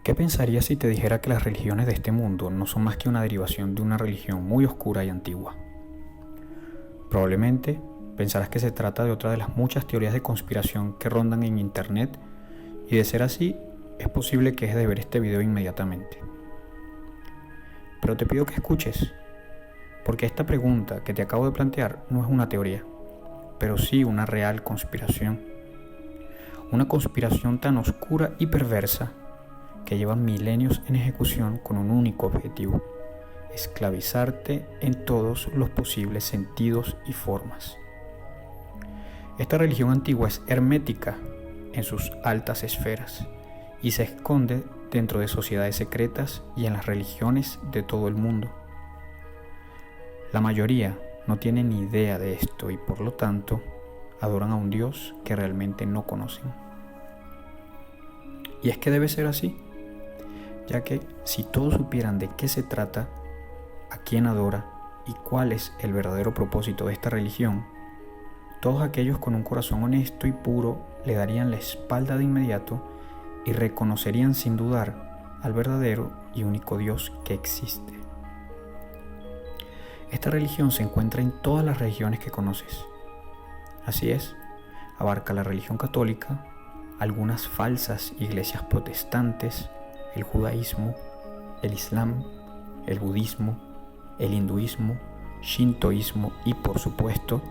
¿Qué pensarías si te dijera que las religiones de este mundo no son más que una derivación de una religión muy oscura y antigua? Probablemente pensarás que se trata de otra de las muchas teorías de conspiración que rondan en internet, y de ser así, es posible que dejes de ver este video inmediatamente. Pero te pido que escuches, porque esta pregunta que te acabo de plantear no es una teoría, pero sí una real conspiración. Una conspiración tan oscura y perversa que lleva milenios en ejecución con un único objetivo: esclavizarte en todos los posibles sentidos y formas. Esta religión antigua es hermética en sus altas esferas y se esconde dentro de sociedades secretas y en las religiones de todo el mundo. La mayoría no tiene ni idea de esto y por lo tanto adoran a un Dios que realmente no conocen. Y es que debe ser así, ya que si todos supieran de qué se trata, a quién adora y cuál es el verdadero propósito de esta religión, todos aquellos con un corazón honesto y puro le darían la espalda de inmediato y reconocerían sin dudar al verdadero y único Dios que existe. Esta religión se encuentra en todas las religiones que conoces. Así es, abarca la religión católica, algunas falsas iglesias protestantes, el judaísmo, el islam, el budismo, el hinduismo, shintoísmo y, por supuesto,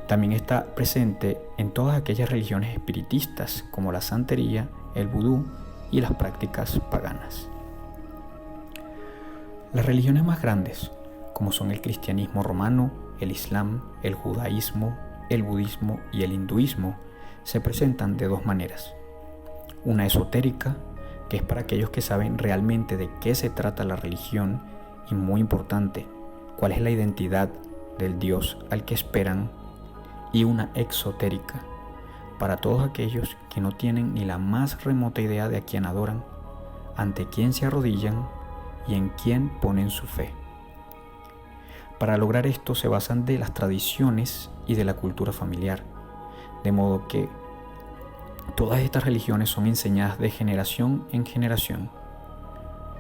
también está presente en todas aquellas religiones espiritistas como la santería, el vudú y las prácticas paganas. Las religiones más grandes, como son el cristianismo romano, el islam, el judaísmo, el budismo y el hinduismo, se presentan de dos maneras. Una esotérica, que es para aquellos que saben realmente de qué se trata la religión y, muy importante, cuál es la identidad del Dios al que esperan, y una exotérica, para todos aquellos que no tienen ni la más remota idea de a quién adoran, ante quién se arrodillan y en quién ponen su fe. Para lograr esto se basan de las tradiciones y de la cultura familiar, de modo que todas estas religiones son enseñadas de generación en generación.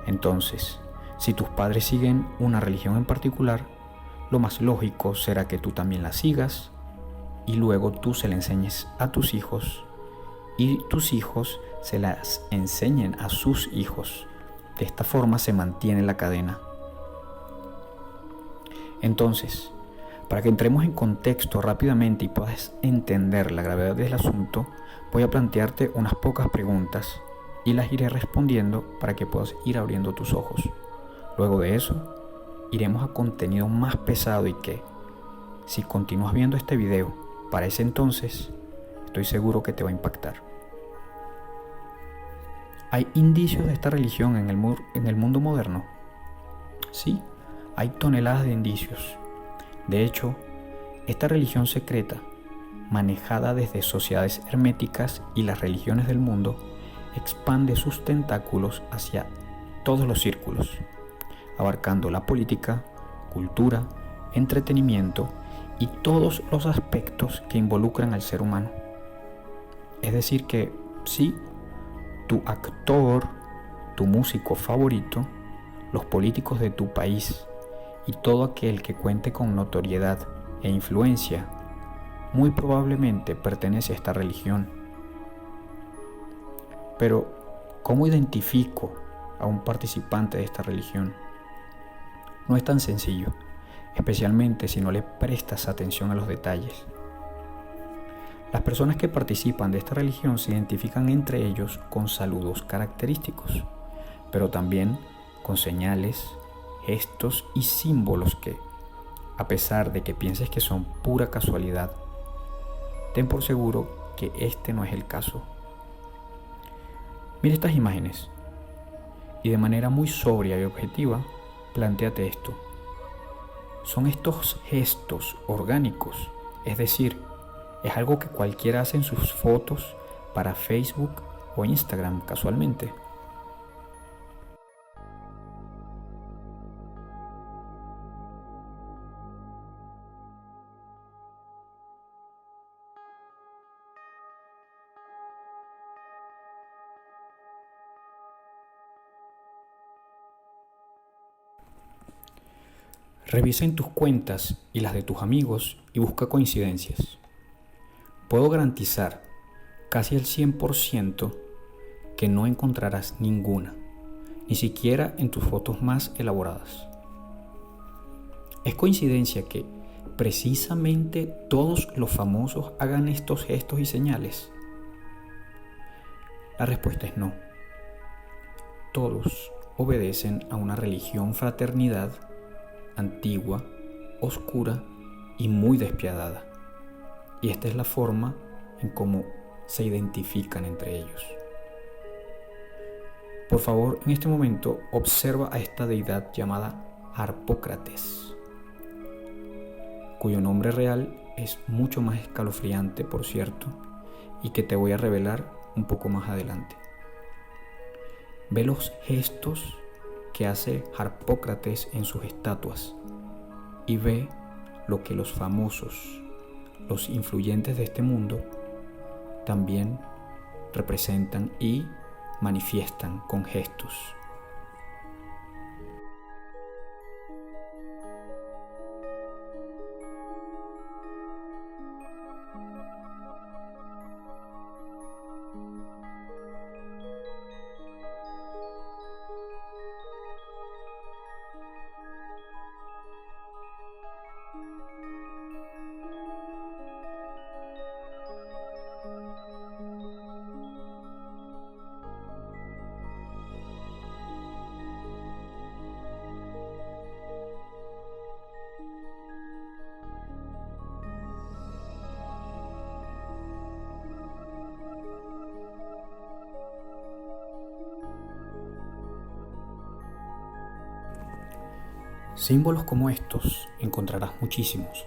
Entonces, si tus padres siguen una religión en particular, lo más lógico será que tú también la sigas y luego tú se la enseñes a tus hijos y tus hijos se las enseñen a sus hijos. De esta forma se mantiene la cadena. Entonces, para que entremos en contexto rápidamente y puedas entender la gravedad del asunto, voy a plantearte unas pocas preguntas y las iré respondiendo para que puedas ir abriendo tus ojos. Luego de eso, iremos a contenido más pesado y que, si continúas viendo este video para ese entonces, estoy seguro que te va a impactar. ¿Hay indicios de esta religión en el mundo moderno? Sí, hay toneladas de indicios. De hecho, esta religión secreta, manejada desde sociedades herméticas y las religiones del mundo, expande sus tentáculos hacia todos los círculos, abarcando la política, cultura, entretenimiento y todos los aspectos que involucran al ser humano. Es decir que, sí, tu actor, tu músico favorito, los políticos de tu país y todo aquel que cuente con notoriedad e influencia, muy probablemente pertenece a esta religión. Pero, ¿cómo identifico a un participante de esta religión? No es tan sencillo, especialmente si no le prestas atención a los detalles. Las personas que participan de esta religión se identifican entre ellos con saludos característicos, pero también con señales, gestos y símbolos que, a pesar de que pienses que son pura casualidad, ten por seguro que este no es el caso. Mira estas imágenes y de manera muy sobria y objetiva, plantéate esto. ¿Son estos gestos orgánicos? Es decir, ¿es algo que cualquiera hace en sus fotos para Facebook o Instagram casualmente? Revisa en tus cuentas y las de tus amigos y busca coincidencias. Puedo garantizar casi el 100% que no encontrarás ninguna, ni siquiera en tus fotos más elaboradas. ¿Es coincidencia que precisamente todos los famosos hagan estos gestos y señales? La respuesta es no. Todos obedecen a una religión fraternidad antigua, oscura y muy despiadada. Y esta es la forma en cómo se identifican entre ellos. Por favor, en este momento observa a esta deidad llamada Harpócrates, cuyo nombre real es mucho más escalofriante, por cierto, y que te voy a revelar un poco más adelante. Ve los gestos que hace Harpócrates en sus estatuas y ve lo que los famosos, los influyentes de este mundo, también representan y manifiestan con gestos. Símbolos como estos encontrarás muchísimos.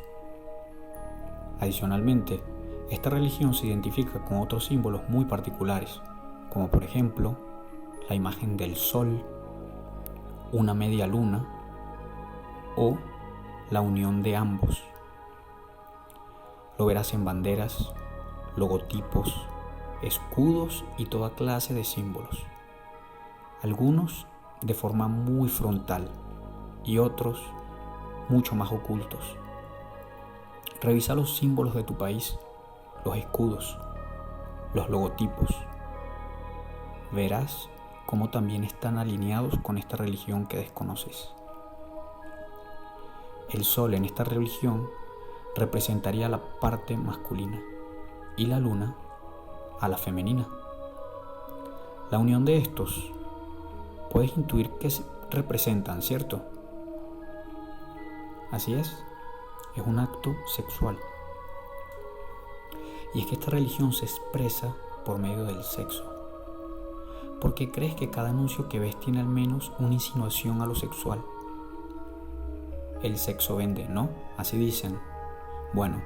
Adicionalmente, esta religión se identifica con otros símbolos muy particulares, como por ejemplo la imagen del sol, una media luna o la unión de ambos. Lo verás en banderas, logotipos, escudos y toda clase de símbolos. Algunos de forma muy frontal y otros mucho más ocultos. Revisa los símbolos de tu país, los escudos, los logotipos. Verás cómo también están alineados con esta religión que desconoces. El sol en esta religión representaría la parte masculina y la luna a la femenina. La unión de estos puedes intuir que representan, ¿cierto? Así es un acto sexual. Y es que esta religión se expresa por medio del sexo. ¿Por qué crees que cada anuncio que ves tiene al menos una insinuación a lo sexual? El sexo vende, ¿no? Así dicen. Bueno,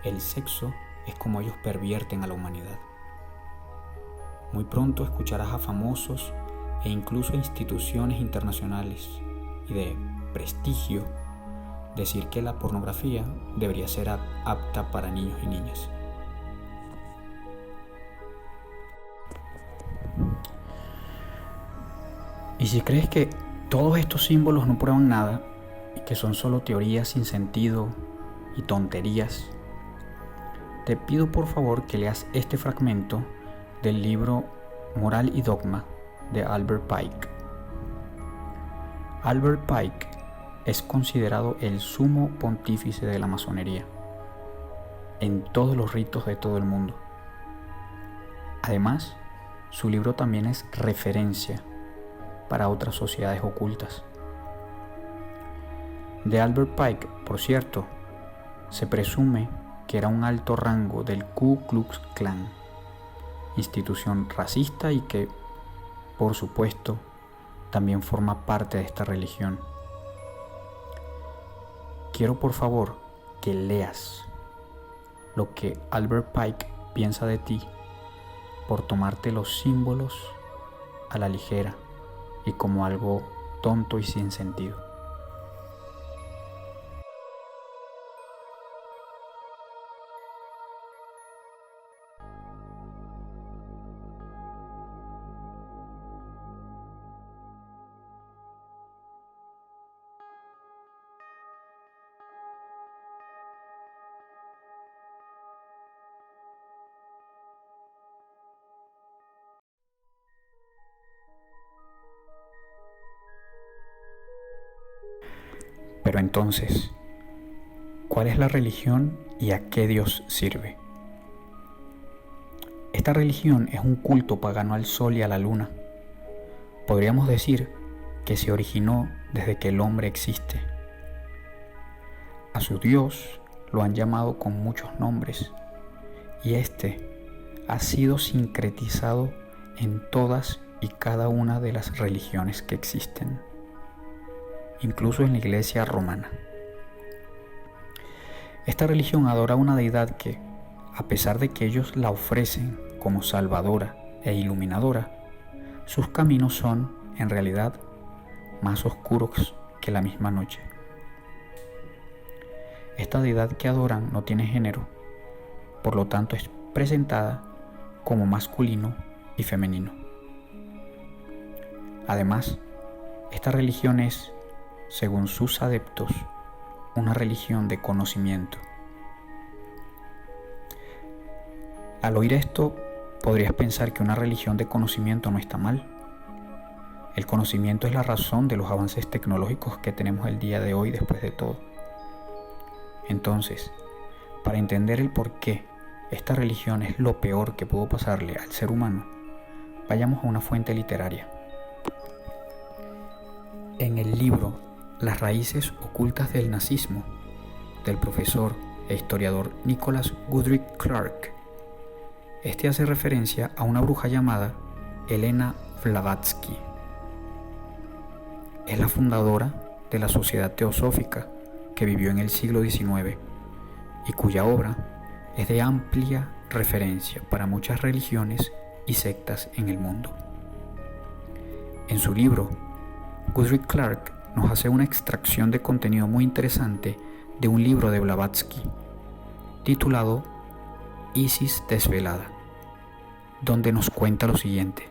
el sexo es como ellos pervierten a la humanidad. Muy pronto escucharás a famosos e incluso a instituciones internacionales y de prestigio decir que la pornografía debería ser apta para niños y niñas. Y si crees que todos estos símbolos no prueban nada y que son solo teorías sin sentido y tonterías, te pido por favor que leas este fragmento del libro Moral y Dogma de Albert Pike. Albert Pike es considerado el sumo pontífice de la masonería en todos los ritos de todo el mundo. Además, su libro también es referencia para otras sociedades ocultas. De Albert Pike, por cierto, se presume que era un alto rango del Ku Klux Klan, institución racista y que, por supuesto, también forma parte de esta religión. Quiero por favor que leas lo que Albert Pike piensa de ti por tomarte los símbolos a la ligera y como algo tonto y sin sentido. Pero entonces, ¿cuál es la religión y a qué Dios sirve? Esta religión es un culto pagano al sol y a la luna. Podríamos decir que se originó desde que el hombre existe. A su Dios lo han llamado con muchos nombres, y este ha sido sincretizado en todas y cada una de las religiones que existen, incluso en la Iglesia romana. Esta religión adora a una deidad que, a pesar de que ellos la ofrecen como salvadora e iluminadora, sus caminos son, en realidad, más oscuros que la misma noche. Esta deidad que adoran no tiene género, por lo tanto es presentada como masculino y femenino. Además, esta religión es, según sus adeptos, una religión de conocimiento. Al oír esto, podrías pensar que una religión de conocimiento no está mal. El conocimiento es la razón de los avances tecnológicos que tenemos el día de hoy después de todo. Entonces, para entender el por qué esta religión es lo peor que pudo pasarle al ser humano, vayamos a una fuente literaria. En el libro Las raíces ocultas del nazismo, del profesor e historiador Nicholas Goodrich Clarke, este hace referencia a una bruja llamada Helena Blavatsky. Es la fundadora de la Sociedad Teosófica que vivió en el siglo XIX y cuya obra es de amplia referencia para muchas religiones y sectas en el mundo. En su libro, Goodrich Clarke nos hace una extracción de contenido muy interesante de un libro de Blavatsky, titulado Isis Desvelada, donde nos cuenta lo siguiente.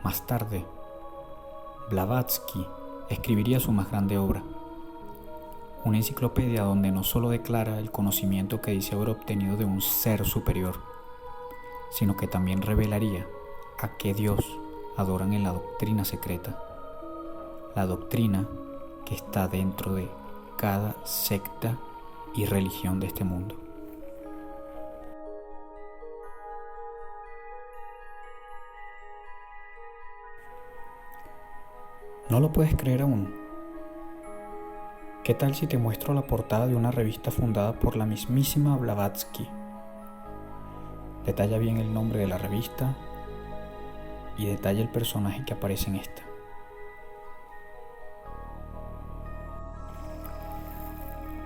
Más tarde, Blavatsky escribiría su más grande obra, una enciclopedia donde no solo declara el conocimiento que dice haber obtenido de un ser superior, sino que también revelaría a qué Dios adoran en la doctrina secreta, la doctrina que está dentro de cada secta y religión de este mundo. ¿No lo puedes creer aún? ¿Qué tal si te muestro la portada de una revista fundada por la mismísima Blavatsky? Detalla bien el nombre de la revista y detalla el personaje que aparece en esta.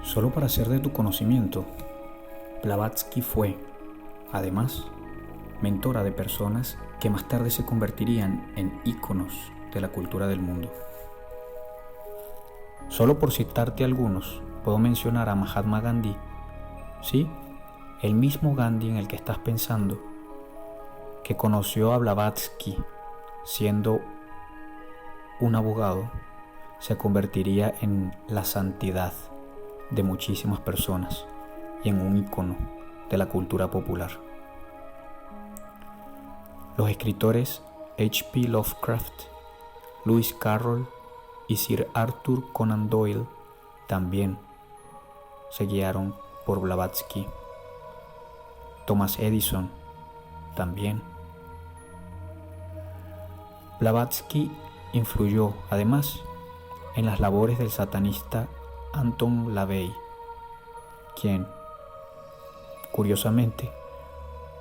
Solo para hacer de tu conocimiento, Blavatsky fue, además, mentora de personas que más tarde se convertirían en íconos de la cultura del mundo. Solo por citarte algunos, puedo mencionar a Mahatma Gandhi, sí, el mismo Gandhi en el que estás pensando, que conoció a Blavatsky siendo un abogado, se convertiría en la santidad de muchísimas personas y en un ícono de la cultura popular. Los escritores H.P. Lovecraft, Lewis Carroll y Sir Arthur Conan Doyle también se guiaron por Blavatsky. Thomas Edison también. Blavatsky influyó, además, en las labores del satanista Anton LaVey, quien, curiosamente,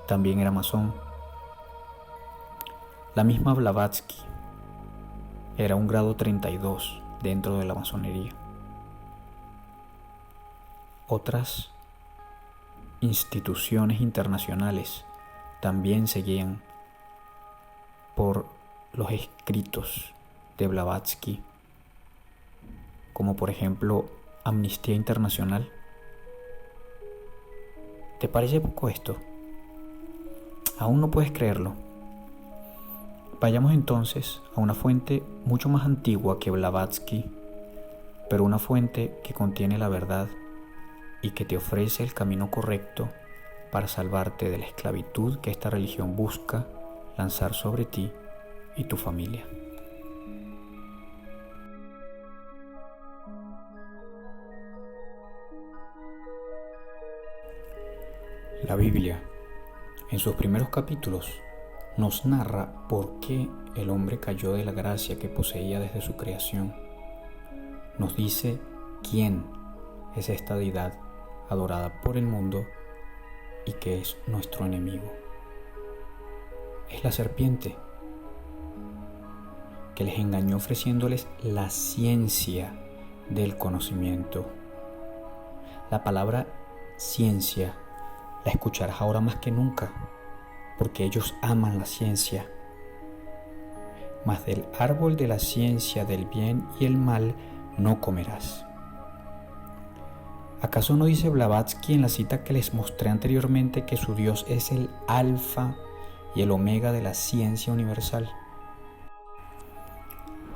también era masón. La misma Blavatsky era un grado 32 dentro de la masonería. Otras instituciones internacionales también seguían por los escritos de Blavatsky como por ejemplo Amnistía Internacional. ¿Te parece poco esto? ¿Aún no puedes creerlo? Vayamos entonces a una fuente mucho más antigua que Blavatsky, pero una fuente que contiene la verdad y que te ofrece el camino correcto para salvarte de la esclavitud que esta religión busca lanzar sobre ti y tu familia. La Biblia, en sus primeros capítulos, nos narra por qué el hombre cayó de la gracia que poseía desde su creación. Nos dice quién es esta deidad adorada por el mundo y que es nuestro enemigo. Es la serpiente que les engañó ofreciéndoles la ciencia del conocimiento. La palabra ciencia la escucharás ahora más que nunca, porque ellos aman la ciencia. Mas del árbol de la ciencia del bien y el mal no comerás. ¿Acaso no dice Blavatsky en la cita que les mostré anteriormente que su Dios es el alfa y el omega de la ciencia universal?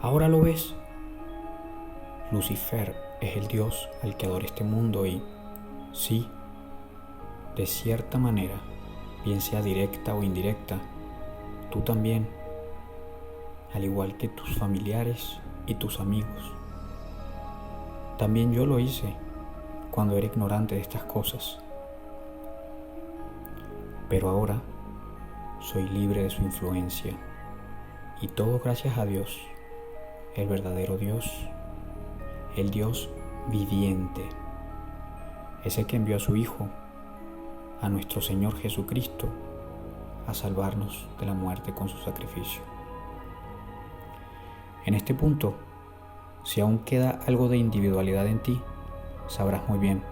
¿Ahora lo ves? Lucifer es el Dios al que adora este mundo y, sí, de cierta manera, bien sea directa o indirecta, tú también, al igual que tus familiares y tus amigos. También yo lo hice cuando era ignorante de estas cosas. Pero ahora soy libre de su influencia y todo gracias a Dios, el verdadero Dios, el Dios viviente, ese que envió a su Hijo, a nuestro Señor Jesucristo, a salvarnos de la muerte con su sacrificio. En este punto, si aún queda algo de individualidad en ti, sabrás muy bien,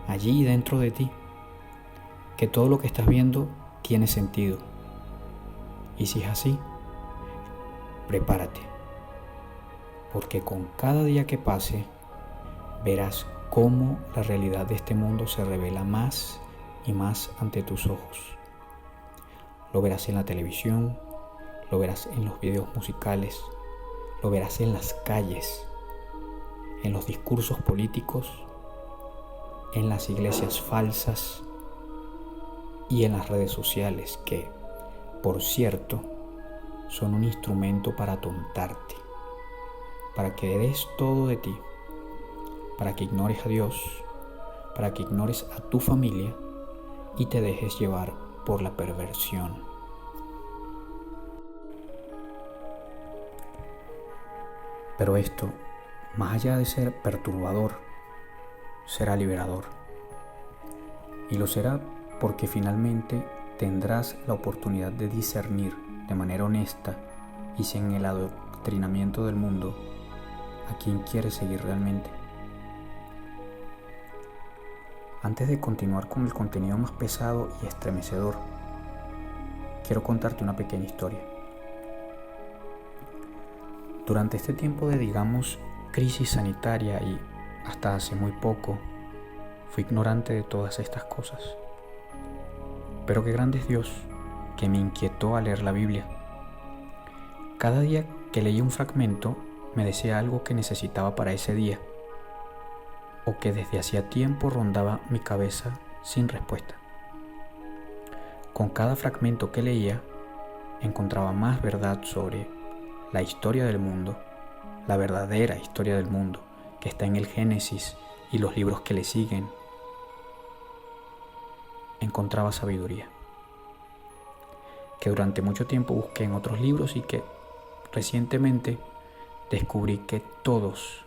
allí dentro de ti, que todo lo que estás viendo tiene sentido. Y si es así, prepárate, porque con cada día que pase, verás cómo la realidad de este mundo se revela más y más ante tus ojos. Lo verás en la televisión, lo verás en los videos musicales, lo verás en las calles, en los discursos políticos, en las iglesias falsas y en las redes sociales que, por cierto, son un instrumento para atontarte, para que des todo de ti, para que ignores a Dios, para que ignores a tu familia y te dejes llevar por la perversión. Pero esto, más allá de ser perturbador, será liberador. Y lo será porque finalmente tendrás la oportunidad de discernir de manera honesta y sin el adoctrinamiento del mundo a quién quieres seguir realmente. Antes de continuar con el contenido más pesado y estremecedor, quiero contarte una pequeña historia. Durante este tiempo de, digamos, crisis sanitaria y hasta hace muy poco, fui ignorante de todas estas cosas. Pero qué grande es Dios, que me inquietó al leer la Biblia. Cada día que leía un fragmento, me decía algo que necesitaba para ese día, o que desde hacía tiempo rondaba mi cabeza sin respuesta. Con cada fragmento que leía, encontraba más verdad sobre la historia del mundo, la verdadera historia del mundo, que está en el Génesis y los libros que le siguen. Encontraba sabiduría, que durante mucho tiempo busqué en otros libros y que recientemente descubrí que todos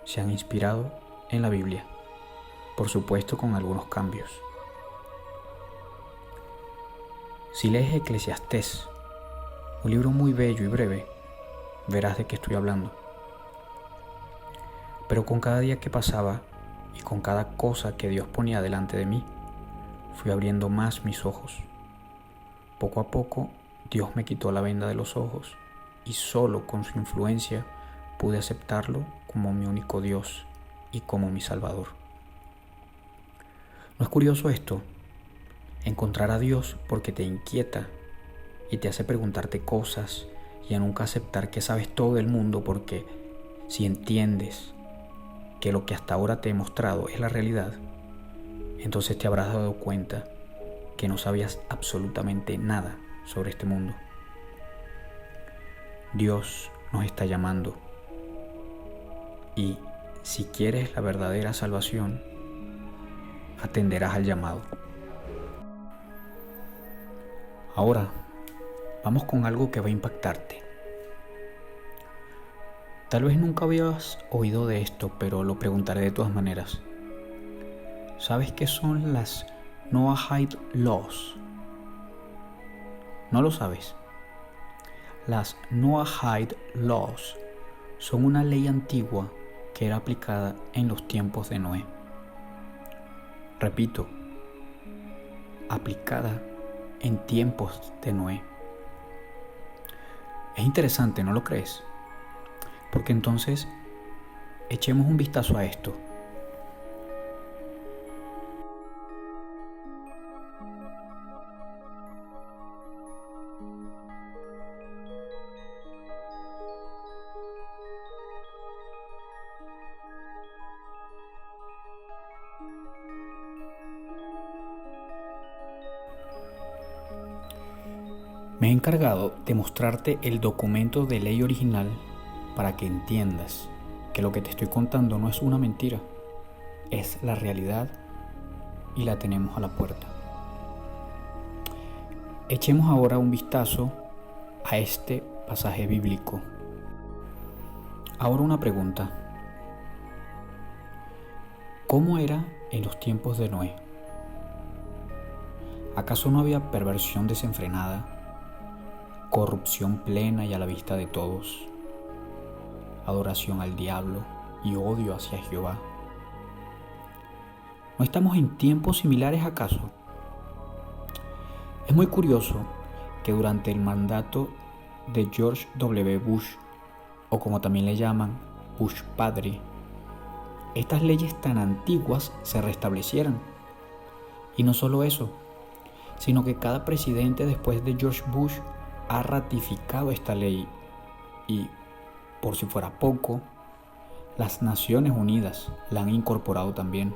se han inspirado en la Biblia, por supuesto con algunos cambios. Si lees Eclesiastés, un libro muy bello y breve, verás de qué estoy hablando. Pero con cada día que pasaba y con cada cosa que Dios ponía delante de mí, fui abriendo más mis ojos. Poco a poco, Dios me quitó la venda de los ojos y solo con su influencia pude aceptarlo como mi único Dios y como mi Salvador. ¿No es curioso esto? Encontrar a Dios porque te inquieta y te hace preguntarte cosas y a nunca aceptar que sabes todo del mundo, porque si entiendes que lo que hasta ahora te he mostrado es la realidad, entonces te habrás dado cuenta que no sabías absolutamente nada sobre este mundo. Dios nos está llamando y si quieres la verdadera salvación, atenderás al llamado. Ahora, vamos con algo que va a impactarte. Tal vez nunca habías oído de esto, pero lo preguntaré de todas maneras. ¿Sabes qué son las Noahide Laws? ¿No lo sabes? Las Noahide Laws son una ley antigua que era aplicada en los tiempos de Noé. Repito, aplicada en tiempos de Noé. Es interesante, ¿no lo crees? Porque entonces echemos un vistazo a esto. Me he encargado de mostrarte el documento de ley original para que entiendas que lo que te estoy contando no es una mentira, es la realidad y la tenemos a la puerta. Echemos ahora un vistazo a este pasaje bíblico. Ahora una pregunta. ¿Cómo era en los tiempos de Noé? ¿Acaso no había perversión desenfrenada, corrupción plena y a la vista de todos, adoración al diablo y odio hacia Jehová? ¿No estamos en tiempos similares acaso? Es muy curioso que durante el mandato de George W. Bush, o como también le llaman, Bush padre, estas leyes tan antiguas se restablecieran. Y no solo eso, sino que cada presidente después de George Bush ha ratificado esta ley y, por si fuera poco, las Naciones Unidas la han incorporado también.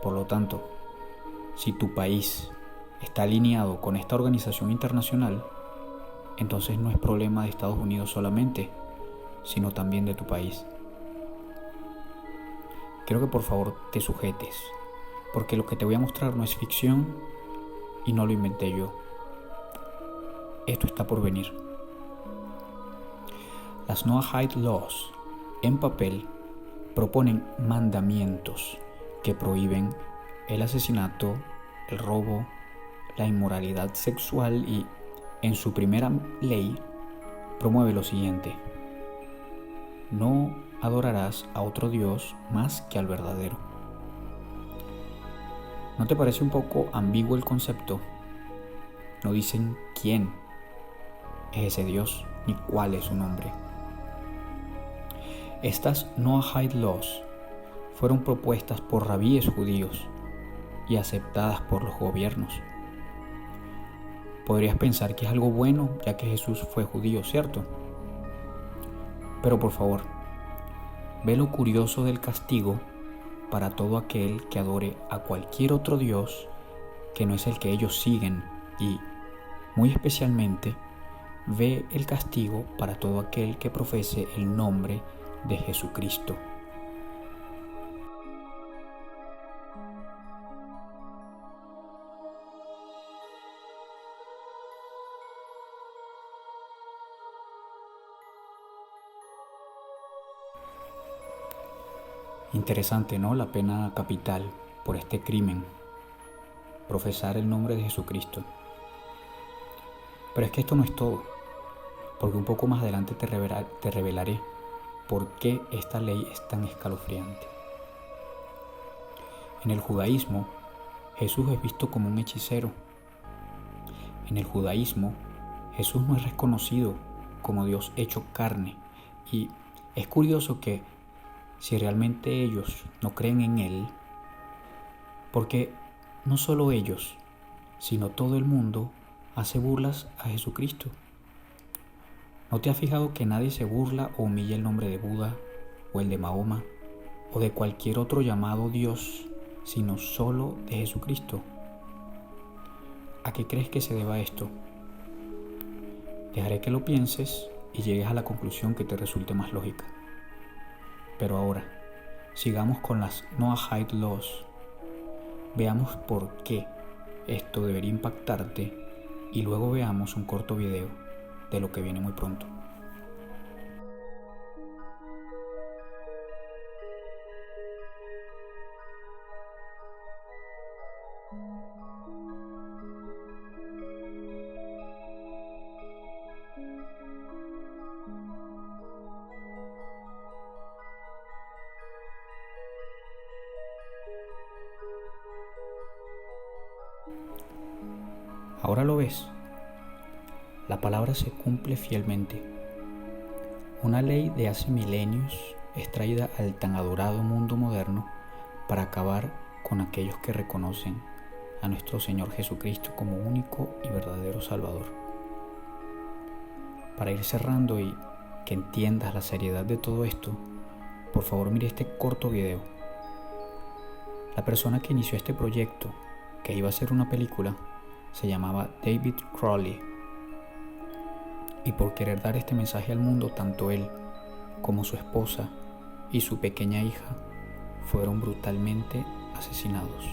Por lo tanto, si tu país está alineado con esta organización internacional, entonces no es problema de Estados Unidos solamente, sino también de tu país. Quiero que por favor te sujetes, porque lo que te voy a mostrar no es ficción y no lo inventé yo. Esto está por venir. Las Noahide Laws, en papel, proponen mandamientos que prohíben el asesinato, el robo, la inmoralidad sexual y, en su primera ley, promueve lo siguiente: no adorarás a otro Dios más que al verdadero. ¿No te parece un poco ambiguo el concepto? No dicen quién es ese Dios ni cuál es su nombre. Estas Noahide Laws fueron propuestas por rabíes judíos y aceptadas por los gobiernos. Podrías pensar que es algo bueno, ya que Jesús fue judío, ¿cierto? Pero por favor, ve lo curioso del castigo para todo aquel que adore a cualquier otro Dios que no es el que ellos siguen, y, muy especialmente, ve el castigo para todo aquel que profese el nombre de Jesucristo. Interesante, ¿no? La pena capital por este crimen, profesar el nombre de Jesucristo. Pero es que esto no es todo, porque un poco más adelante te revelaré por qué esta ley es tan escalofriante. En el judaísmo, Jesús es visto como un hechicero. En el judaísmo, Jesús no es reconocido como Dios hecho carne, y Es curioso que si realmente ellos no creen en Él, porque no solo ellos, sino todo el mundo hace burlas a Jesucristo. ¿No te has fijado que nadie se burla o humilla el nombre de Buda o el de Mahoma o de cualquier otro llamado Dios, sino solo de Jesucristo? ¿A qué crees que se deba esto? Dejaré que lo pienses y llegues a la conclusión que te resulte más lógica. Pero ahora, sigamos con las Noahide Laws. Veamos por qué esto debería impactarte y luego veamos un corto video de lo que viene muy pronto. Ahora lo ves. La palabra se cumple fielmente. Una ley de hace milenios es traída al tan adorado mundo moderno para acabar con aquellos que reconocen a nuestro Señor Jesucristo como único y verdadero Salvador. Para ir cerrando y que entiendas la seriedad de todo esto, por favor mire este corto video. La persona que inició este proyecto, que iba a ser una película, se llamaba David Crowley. Y por querer dar este mensaje al mundo, tanto él como su esposa y su pequeña hija fueron brutalmente asesinados.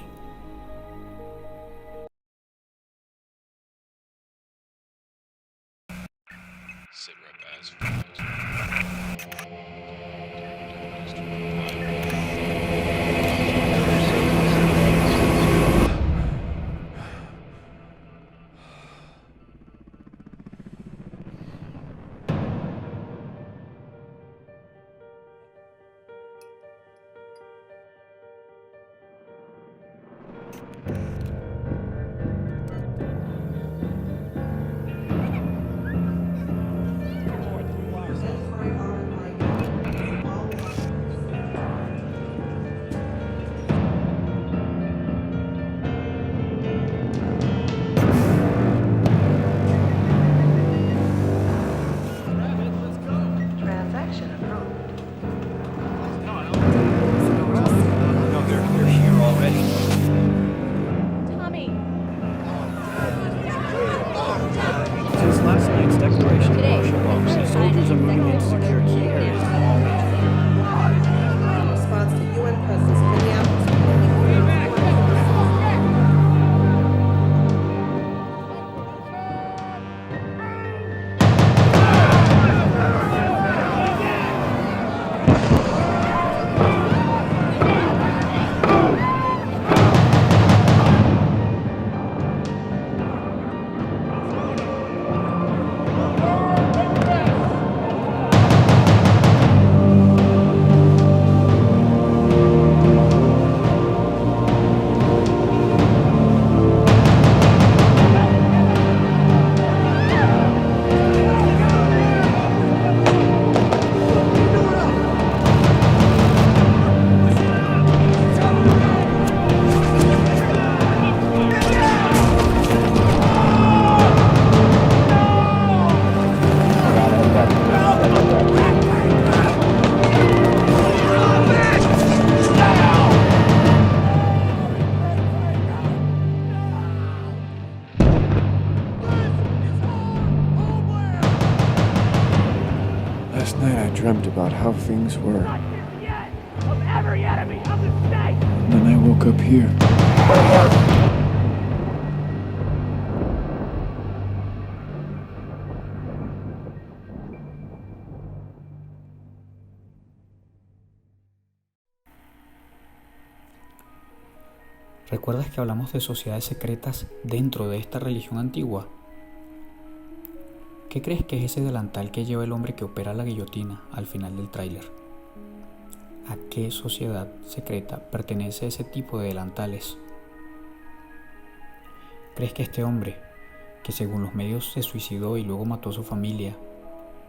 Last night I dreamt about how things were. And then I woke up here. ¿Recuerdas que hablamos de sociedades secretas dentro de esta religión antigua? ¿Qué crees que es ese delantal que lleva el hombre que opera la guillotina al final del tráiler? ¿A qué sociedad secreta pertenece ese tipo de delantales? ¿Crees que este hombre, que según los medios se suicidó y luego mató a su familia,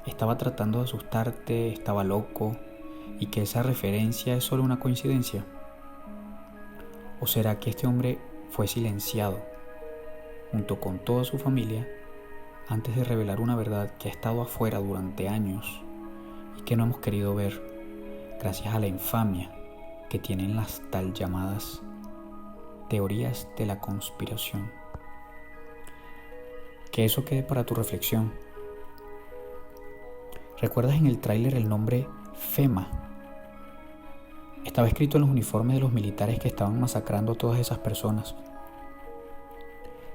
¿Estaba tratando de asustarte? ¿Estaba loco? ¿Y que esa referencia es solo una coincidencia? ¿O será que este hombre fue silenciado junto con toda su familia antes de revelar una verdad que ha estado afuera durante años y que no hemos querido ver gracias a la infamia que tienen las tal llamadas teorías de la conspiración? Que eso quede para tu reflexión. ¿Recuerdas en el tráiler el nombre FEMA? Estaba escrito en los uniformes de los militares que estaban masacrando a todas esas personas.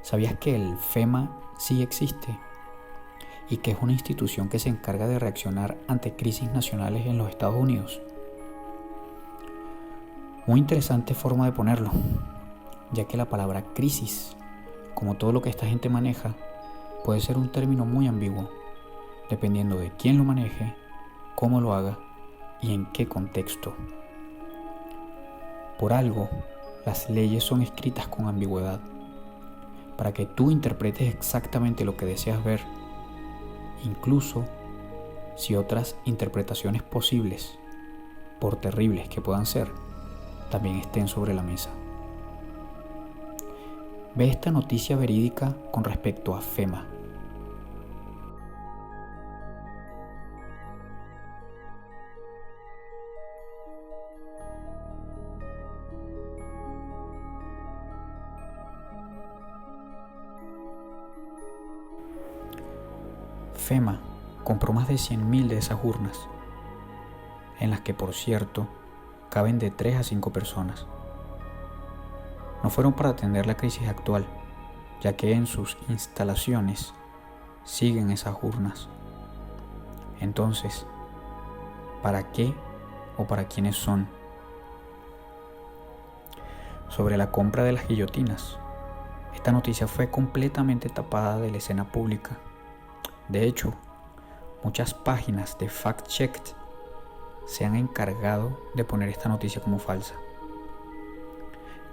¿Sabías que el FEMA sí existe? Y que es una institución que se encarga de reaccionar ante crisis nacionales en los Estados Unidos. Muy interesante forma de ponerlo, ya que la palabra crisis, como todo lo que esta gente maneja, puede ser un término muy ambiguo, dependiendo de quién lo maneje, cómo lo haga y en qué contexto. Por algo, las leyes son escritas con ambigüedad, para que tú interpretes exactamente lo que deseas ver, incluso si otras interpretaciones posibles, por terribles que puedan ser, también estén sobre la mesa. Ve esta noticia verídica con respecto a FEMA. FEMA compró más de 100.000 de esas urnas, en las que, por cierto, caben de 3 a 5 personas. No fueron para atender la crisis actual, ya que en sus instalaciones siguen esas urnas. Entonces, ¿para qué o para quiénes son? Sobre la compra de las guillotinas, esta noticia fue completamente tapada de la escena pública. De hecho, muchas páginas de fact-checked se han encargado de poner esta noticia como falsa.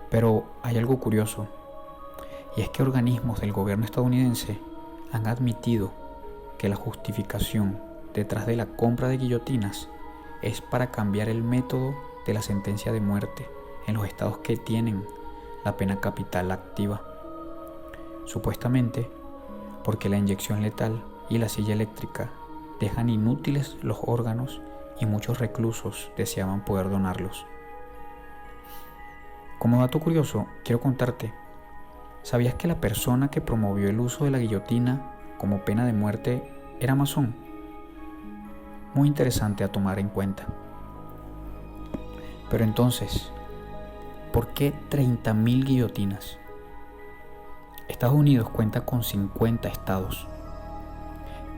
Pero hay algo curioso, y es que organismos del gobierno estadounidense han admitido que la justificación detrás de la compra de guillotinas es para cambiar el método de la sentencia de muerte en los estados que tienen la pena capital activa. Supuestamente porque la inyección letal y la silla eléctrica dejan inútiles los órganos y muchos reclusos deseaban poder donarlos. Como dato curioso, quiero contarte, ¿sabías que la persona que promovió el uso de la guillotina como pena de muerte era masón? Muy interesante a tomar en cuenta. Pero entonces, ¿por qué 30.000 guillotinas? Estados Unidos cuenta con 50 estados.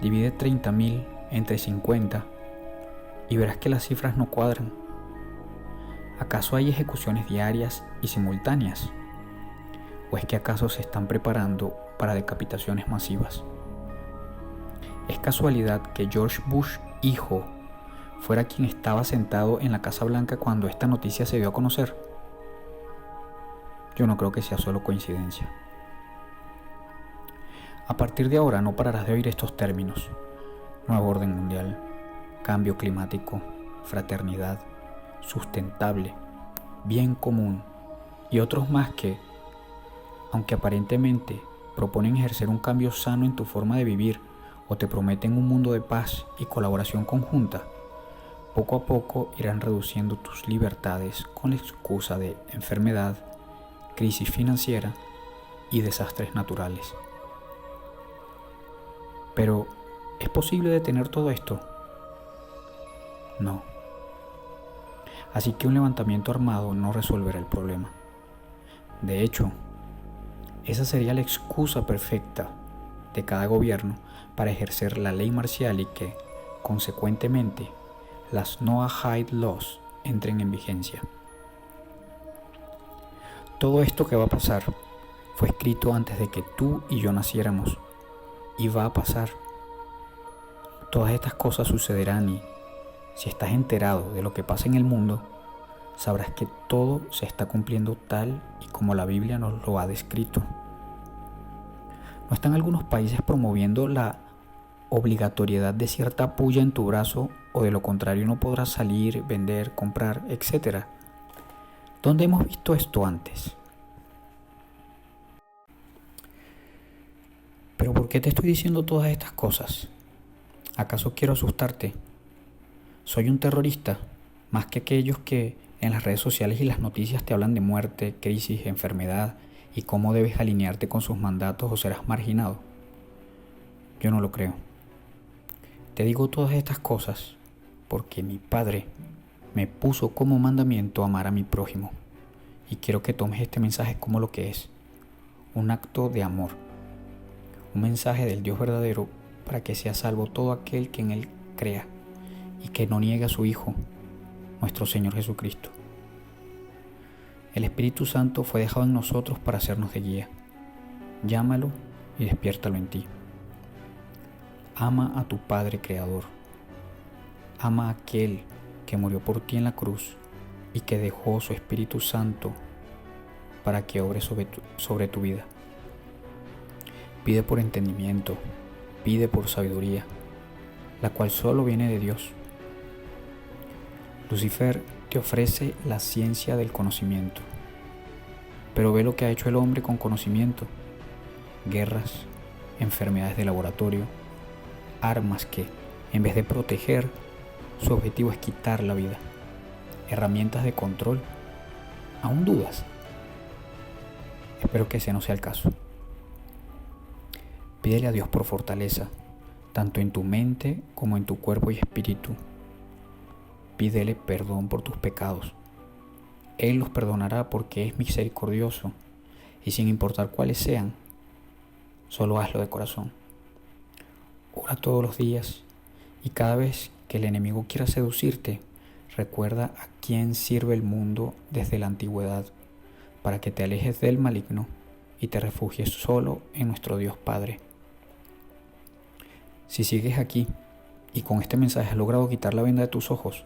Divide 30.000 entre 50 y verás que las cifras no cuadran. ¿Acaso hay ejecuciones diarias y simultáneas? ¿O es que acaso se están preparando para decapitaciones masivas? ¿Es casualidad que George Bush, hijo, fuera quien estaba sentado en la Casa Blanca cuando esta noticia se dio a conocer? Yo no creo que sea solo coincidencia. A partir de ahora no pararás de oír estos términos: nuevo orden mundial, cambio climático, fraternidad, sustentable, bien común y otros más que, aunque aparentemente proponen ejercer un cambio sano en tu forma de vivir o te prometen un mundo de paz y colaboración conjunta, poco a poco irán reduciendo tus libertades con la excusa de enfermedad, crisis financiera y desastres naturales. Pero, ¿es posible detener todo esto? No. Así que un levantamiento armado no resolverá el problema. De hecho, esa sería la excusa perfecta de cada gobierno para ejercer la ley marcial y que, consecuentemente, las Noahide Laws entren en vigencia. Todo esto que va a pasar fue escrito antes de que tú y yo naciéramos. Y va a pasar. Todas estas cosas sucederán y, si estás enterado de lo que pasa en el mundo, sabrás que todo se está cumpliendo tal y como la Biblia nos lo ha descrito. ¿No están algunos países promoviendo la obligatoriedad de cierta puya en tu brazo, o de lo contrario no podrás salir, vender, comprar, etc. ¿Dónde hemos visto esto antes? ¿Pero por qué te estoy diciendo todas estas cosas? ¿Acaso quiero asustarte? ¿Soy un terrorista? Más que aquellos que en las redes sociales y las noticias te hablan de muerte, crisis, enfermedad y cómo debes alinearte con sus mandatos o serás marginado. Yo no lo creo. Te digo todas estas cosas porque mi Padre me puso como mandamiento amar a mi prójimo, y quiero que tomes este mensaje como lo que es: un acto de amor, un mensaje del Dios verdadero para que sea salvo todo aquel que en Él crea y que no niegue a su Hijo, nuestro Señor Jesucristo. El Espíritu Santo fue dejado en nosotros para hacernos de guía. Llámalo y despiértalo en ti. Ama a tu Padre Creador. Ama a aquel que murió por ti en la cruz y que dejó su Espíritu Santo para que obre sobre tu vida. Pide por entendimiento, pide por sabiduría, la cual solo viene de Dios. Lucifer te ofrece la ciencia del conocimiento, pero ve lo que ha hecho el hombre con conocimiento: guerras, enfermedades de laboratorio, armas que, en vez de proteger, su objetivo es quitar la vida, herramientas de control. ¿Aún dudas? Espero que ese no sea el caso. Pídele a Dios por fortaleza, tanto en tu mente como en tu cuerpo y espíritu. Pídele perdón por tus pecados. Él los perdonará porque es misericordioso, y sin importar cuáles sean, solo hazlo de corazón. Ora todos los días, y cada vez que el enemigo quiera seducirte, recuerda a quién sirve el mundo desde la antigüedad, para que te alejes del maligno y te refugies solo en nuestro Dios Padre. Si sigues aquí y con este mensaje has logrado quitar la venda de tus ojos,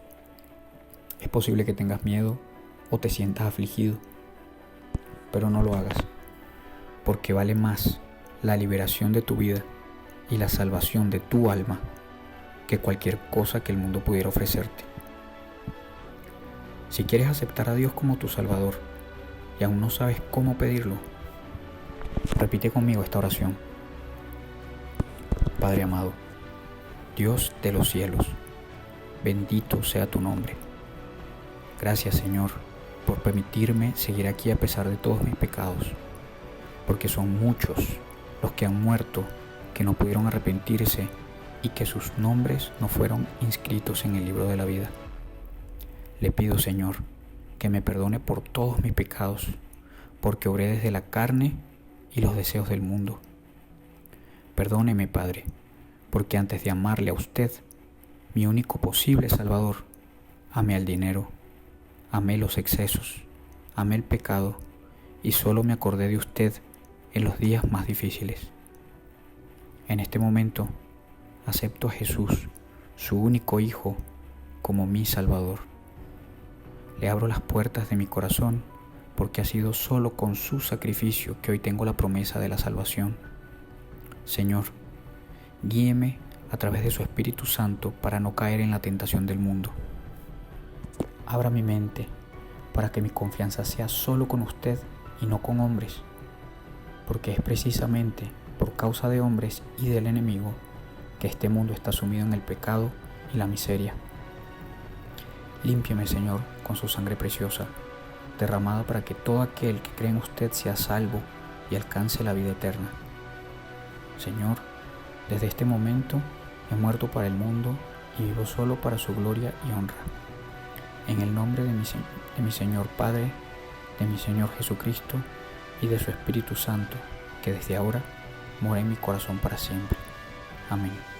es posible que tengas miedo o te sientas afligido, pero no lo hagas, porque vale más la liberación de tu vida y la salvación de tu alma que cualquier cosa que el mundo pudiera ofrecerte. Si quieres aceptar a Dios como tu Salvador y aún no sabes cómo pedirlo, repite conmigo esta oración. Padre amado, Dios de los cielos, bendito sea tu nombre. Gracias, Señor, por permitirme seguir aquí a pesar de todos mis pecados, porque son muchos los que han muerto, que no pudieron arrepentirse y que sus nombres no fueron inscritos en el libro de la vida. Le pido, Señor, que me perdone por todos mis pecados, porque obré desde la carne y los deseos del mundo. Perdóneme, Padre, porque antes de amarle a usted, mi único posible Salvador, amé al dinero, amé los excesos, amé el pecado y solo me acordé de usted en los días más difíciles. En este momento, acepto a Jesús, su único Hijo, como mi Salvador. Le abro las puertas de mi corazón porque ha sido solo con su sacrificio que hoy tengo la promesa de la salvación. Señor, guíeme a través de su Espíritu Santo para no caer en la tentación del mundo. Abra mi mente para que mi confianza sea solo con usted y no con hombres, porque es precisamente por causa de hombres y del enemigo que este mundo está sumido en el pecado y la miseria. Límpiame, Señor, con su sangre preciosa, derramada para que todo aquel que cree en usted sea salvo y alcance la vida eterna. Señor, desde este momento he muerto para el mundo y vivo solo para su gloria y honra. En el nombre de mi Señor Padre, de mi Señor Jesucristo y de su Espíritu Santo, que desde ahora mora en mi corazón para siempre. Amén.